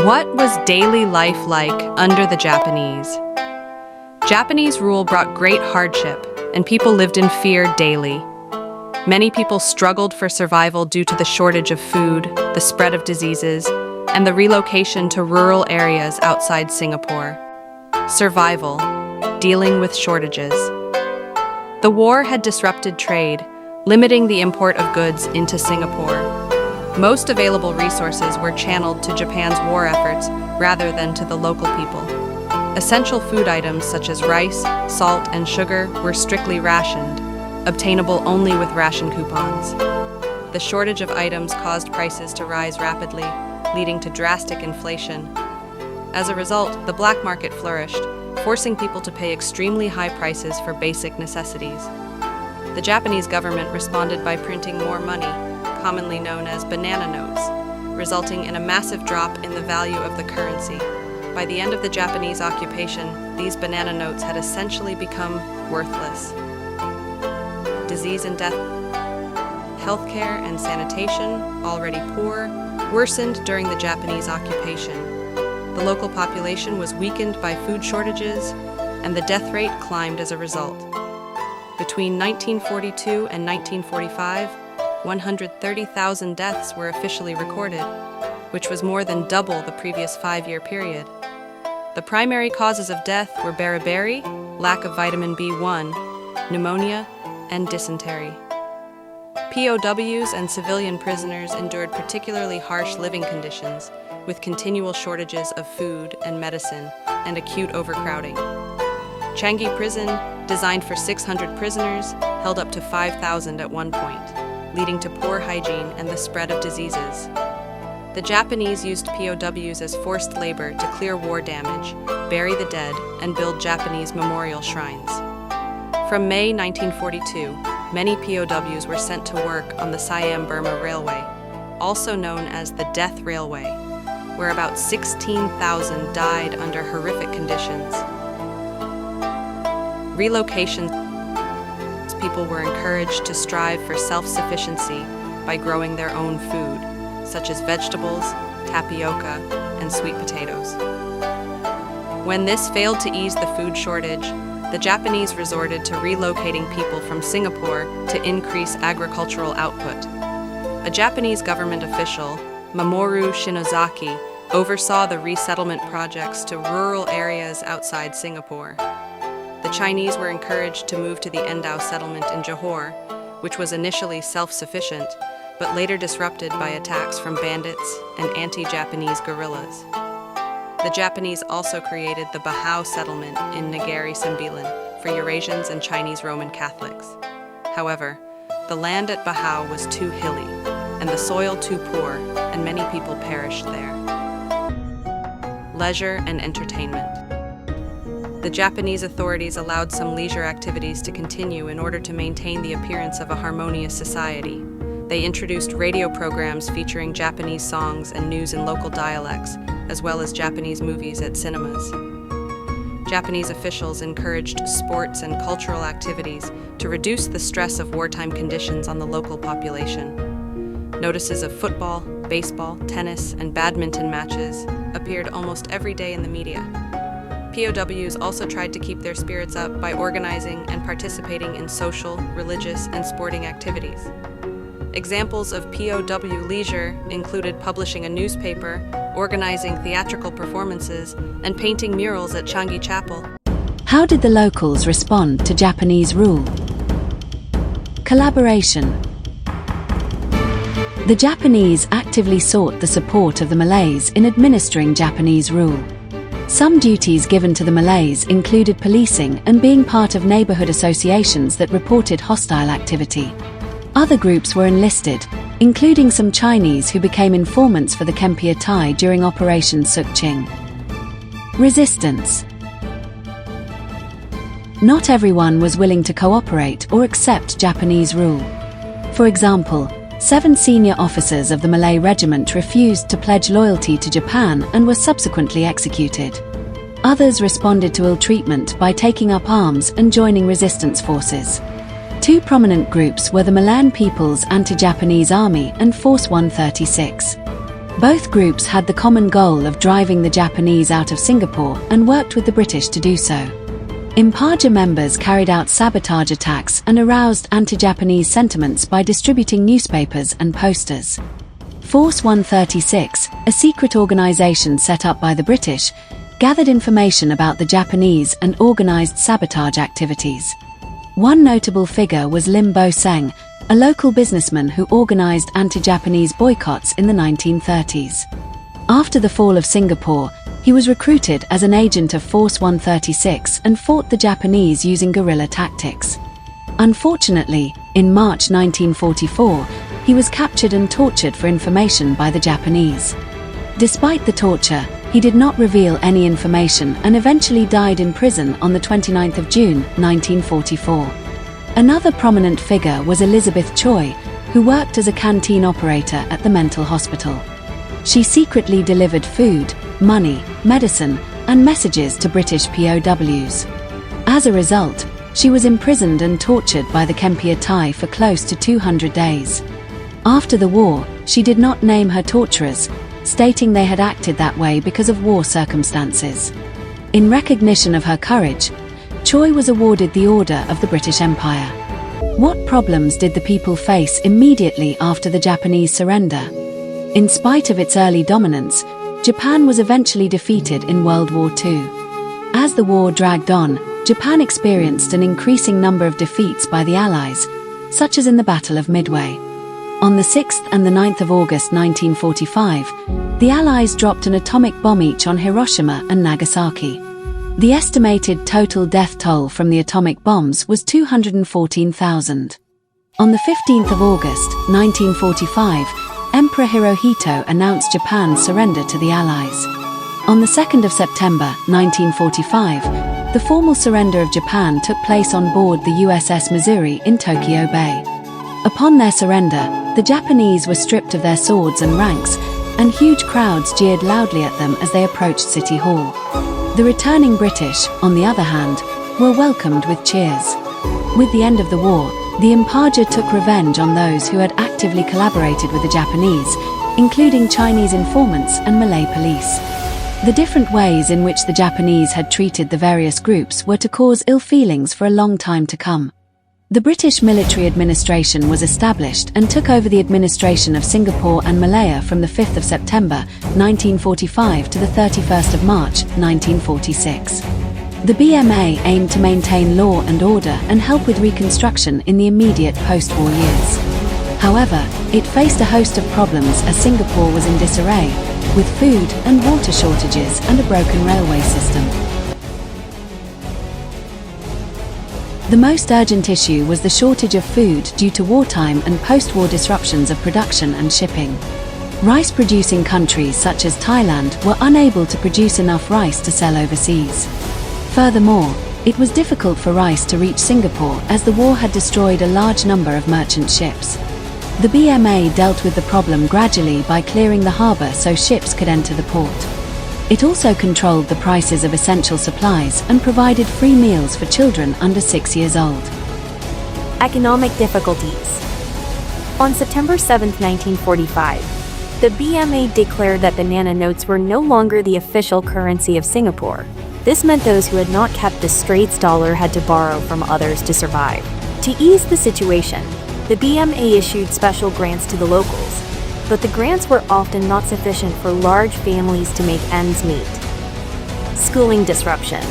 What was daily life like under the Japanese? Japanese rule brought great hardship, and people lived in fear daily. Many people struggled for survival due to the shortage of food, the spread of diseases, and the relocation to rural areas outside Singapore. Survival, dealing with shortages. The war had disrupted trade, limiting the import of goods into Singapore. Most available resources were channeled to Japan's war efforts rather than to the local people. Essential food items such as rice, salt, and sugar were strictly rationed, obtainable only with ration coupons. The shortage of items caused prices to rise rapidly, leading to drastic inflation. As a result, the black market flourished, forcing people to pay extremely high prices for basic necessities. The Japanese government responded by printing more money, commonly known as banana notes, resulting in a massive drop in the value of the currency. By the end of the Japanese occupation, these banana notes had essentially become worthless. Disease and death. Healthcare and sanitation, already poor, worsened during the Japanese occupation. The local population was weakened by food shortages, and the death rate climbed as a result. Between 1942 and 1945, 130,000 deaths were officially recorded, which was more than double the previous 5-year period. The primary causes of death were beriberi, lack of vitamin B1, pneumonia, and dysentery. POWs and civilian prisoners endured particularly harsh living conditions, with continual shortages of food and medicine and acute overcrowding. Changi Prison, designed for 600 prisoners, held up to 5,000 at one point, leading to poor hygiene and the spread of diseases. The Japanese used POWs as forced labor to clear war damage, bury the dead, and build Japanese memorial shrines. From May 1942, many POWs were sent to work on the Siam-Burma Railway, also known as the Death Railway, where about 16,000 died under horrific conditions. Relocation. People were encouraged to strive for self-sufficiency by growing their own food, such as vegetables, tapioca, and sweet potatoes. When this failed to ease the food shortage, the Japanese resorted to relocating people from Singapore to increase agricultural output. A Japanese government official, Mamoru Shinozaki, oversaw the resettlement projects to rural areas outside Singapore. The Chinese were encouraged to move to the Endau settlement in Johor, which was initially self-sufficient, but later disrupted by attacks from bandits and anti-Japanese guerrillas. The Japanese also created the Bahau settlement in Negari Sembilan for Eurasians and Chinese Roman Catholics. However, the land at Bahau was too hilly, and the soil too poor, and many people perished there. Leisure and entertainment. The Japanese authorities allowed some leisure activities to continue in order to maintain the appearance of a harmonious society. They introduced radio programs featuring Japanese songs and news in local dialects, as well as Japanese movies at cinemas. Japanese officials encouraged sports and cultural activities to reduce the stress of wartime conditions on the local population. Notices of football, baseball, tennis, and badminton matches appeared almost every day in the media. POWs also tried to keep their spirits up by organizing and participating in social, religious, and sporting activities. Examples of POW leisure included publishing a newspaper, organizing theatrical performances, and painting murals at Changi Chapel. How did the locals respond to Japanese rule? Collaboration. The Japanese actively sought the support of the Malays in administering Japanese rule. Some duties given to the Malays included policing and being part of neighborhood associations that reported hostile activity. Other groups were enlisted, including some Chinese who became informants for the Kempeier Thai during Operation Sukching. Resistance. Not everyone was willing to cooperate or accept Japanese rule. For example, 7 senior officers of the Malay Regiment refused to pledge loyalty to Japan and were subsequently executed. Others responded to ill treatment by taking up arms and joining resistance forces. 2 prominent groups were the Malan People's Anti-Japanese Army and Force 136. Both groups had the common goal of driving the Japanese out of Singapore and worked with the British to do so. Impaja members carried out sabotage attacks and aroused anti-Japanese sentiments by distributing newspapers and posters. Force 136, a secret organization set up by the British, gathered information about the Japanese and organized sabotage activities. One notable figure was Lim Bo Seng, a local businessman who organized anti-Japanese boycotts in the 1930s. After the fall of Singapore, he was recruited as an agent of Force 136 and fought the Japanese using guerrilla tactics. Unfortunately, in March 1944, he was captured and tortured for information by the Japanese. Despite the torture, he did not reveal any information and eventually died in prison on the 29th of June, 1944. Another prominent figure was Elizabeth Choi, who worked as a canteen operator at the mental hospital. She secretly delivered food, money, medicine, and messages to British POWs. As a result, she was imprisoned and tortured by the Kempia Thai for close to 200 days. After the war, she did not name her torturers, stating they had acted that way because of war circumstances. In recognition of her courage, Choi was awarded the Order of the British Empire. What problems did the people face immediately after the Japanese surrender? In spite of its early dominance, Japan was eventually defeated in World War II. As the war dragged on, Japan experienced an increasing number of defeats by the Allies, such as in the Battle of Midway. On the 6th and the 9th of August 1945, the Allies dropped an atomic bomb each on Hiroshima and Nagasaki. The estimated total death toll from the atomic bombs was 214,000. On the 15th of August 1945, Emperor Hirohito announced Japan's surrender to the Allies. On the 2nd of September 1945, the formal surrender of Japan took place on board the USS Missouri in Tokyo Bay. Upon their surrender, the Japanese were stripped of their swords and ranks, and huge crowds jeered loudly at them as they approached City Hall. The returning British, on the other hand, were welcomed with cheers. With the end of the war, the Impaja took revenge on those who had actively collaborated with the Japanese, including Chinese informants and Malay police. The different ways in which the Japanese had treated the various groups were to cause ill feelings for a long time to come. The British military administration was established and took over the administration of Singapore and Malaya from the 5th of September 1945 to the 31st of March 1946. The BMA aimed to maintain law and order and help with reconstruction in the immediate post-war years. However, it faced a host of problems as Singapore was in disarray, with food and water shortages and a broken railway system. The most urgent issue was the shortage of food due to wartime and post-war disruptions of production and shipping. Rice-producing countries such as Thailand were unable to produce enough rice to sell overseas. Furthermore, it was difficult for rice to reach Singapore as the war had destroyed a large number of merchant ships. The BMA dealt with the problem gradually by clearing the harbour so ships could enter the port. It also controlled the prices of essential supplies and provided free meals for children under 6 years old. Economic difficulties. On September 7, 1945, the BMA declared that banana notes were no longer the official currency of Singapore. This meant those who had not kept the Straits dollar had to borrow from others to survive. To ease the situation, the BMA issued special grants to the locals, but the grants were often not sufficient for large families to make ends meet. Schooling disruptions.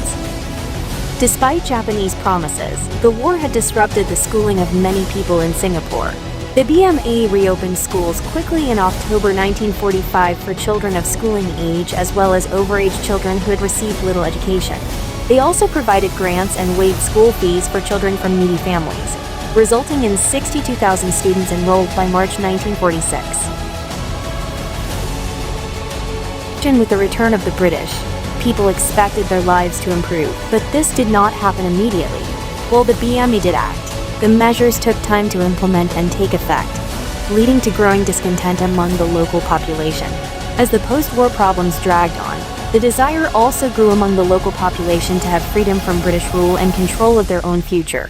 Despite Japanese promises, the war had disrupted the schooling of many people in Singapore. The BMA reopened schools quickly in October 1945 for children of schooling age as well as overage children who had received little education. They also provided grants and waived school fees for children from needy families, resulting in 62,000 students enrolled by March 1946. With the return of the British, people expected their lives to improve, but this did not happen immediately. While the BMA did act, the measures took time to implement and take effect, leading to growing discontent among the local population. As the post-war problems dragged on, the desire also grew among the local population to have freedom from British rule and control of their own future.